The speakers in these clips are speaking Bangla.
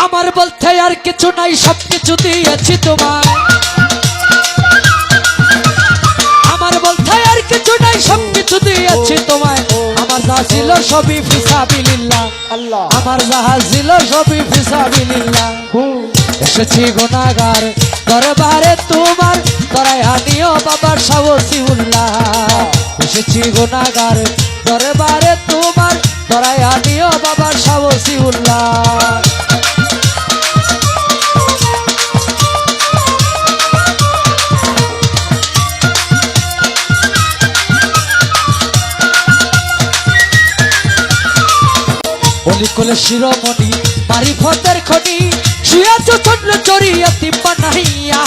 আমার বলতে আর কিছু নাই, সবকিছু দিয়েছি তোমায়। আমার বলতে আর কিছু নাই, সবকিছু দিয়েছি তোমায়। আমার যা ছিল সবই ফিসাবিলিল্লাহ, আল্লাহ আমার যা ছিল সবই ফিসাবিলিল্লাহ। এসেছি গুনাহগার দরবারে তোমার, তরাই আনিও বাবা শাওসিউল্লাহ। এসেছি গুনাহগার দরবারে তোমার, তরাই আনিও বাবা শাওসিউল্লাহ। অলিকলে শিরোমণি মারিফতের খনি, শুয়েছ ছোট্ট চড়িয়া তিব্বা নাহিয়া।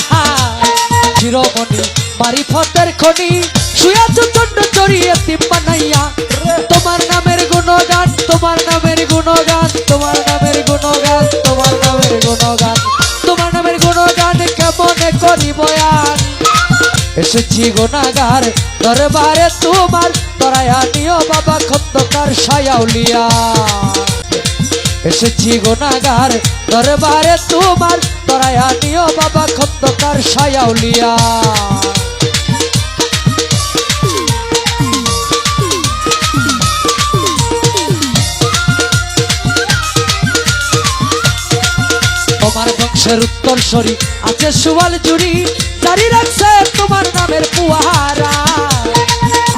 শিরোমণি মারিফতের খনি, শুয়েছ ছোট্ট চড়িয়া তিব্বা নাহিয়া। তোমার নামের গুণগান, তোমার নামের গুণগান, তোমার নামের গুণগান, তোমার নামের গুণগান, তোমার নামের গুণগান কেমনে করি বয়ান। এসেছি গুনাহগার দরবারে তোমার, তরাই আনিও বাবা খন্দকার শায়াউলিয়া। এসেছি গুনাহগার দরবারে তোমার, তরাই আনিও বাবা খন্দকার শায়াউলিয়া। তোমার বংশের উত্তরসূরি আছে সুয়াল জুড়ি, জারি রাখছে তোমার নামের পুয়ারা।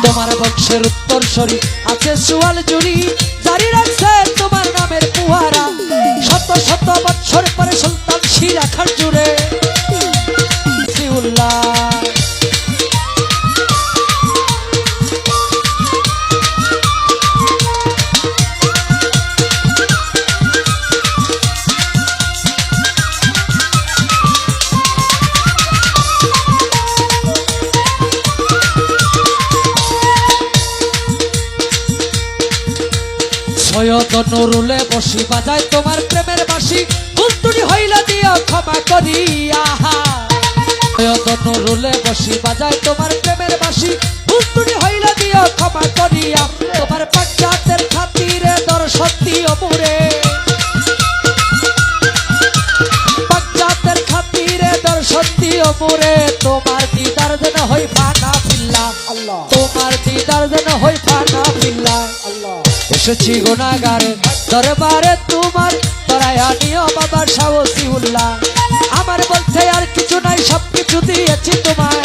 তোমার বংশের উত্তরসূরি আছে সুয়াল জুড়ি, জারি রাখছে তোমার নামের পুয়ারা। শত শত বৎসর পরে সুলতান শিরা খান জুড়ে সিউল্লাহ। সৈয়দ নুরুলে বসি বাজায় তোমার প্রেমের বাঁশি, ভুল ত্রুটি হইলে দিও ক্ষমা করিয়া। সৈয়দ নুরুলে বসি বাজায় তোমার প্রেমের বাঁশি, ভুল ত্রুটি হইলে দিও ক্ষমা করিয়া। তোমার পাঞ্জাতের খাতিরে দর্শন দিও মোরে, পাঞ্জাতের খাতিরে দর্শন দিও মোরে। তোমার দিদার যেন হই ফানা ফিল্লা, আল্লাহ তোমার দিদার যেন হই ফানা ফিল্লা। আল্লাহ এসেছি গুনাহগার দরবারে তোমার, তরাই আনিও বাবা শাওসিউল্লাহ। আমার বলতে আর কিছু নাই, সবকিছু দিয়েছি তোমায়।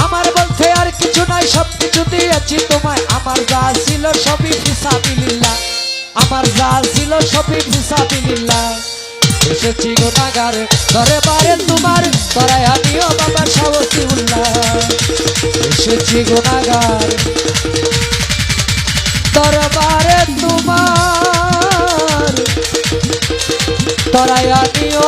আমার বলতে আর কিছু নাই, সবকিছু দিয়েছি তোমায়। আমার যা ছিল সবই ফিসাবিলিল্লাহ, আমার যা ছিল সবই ফিসাবিলিল্লাহ। এসেছি গুনাহগার দরবারে তোমার, তরাই আনিও বাবা শাওসিউল্লাহ। এসেছি গুনাহগার দরবারে তোমার, তরাই আনিও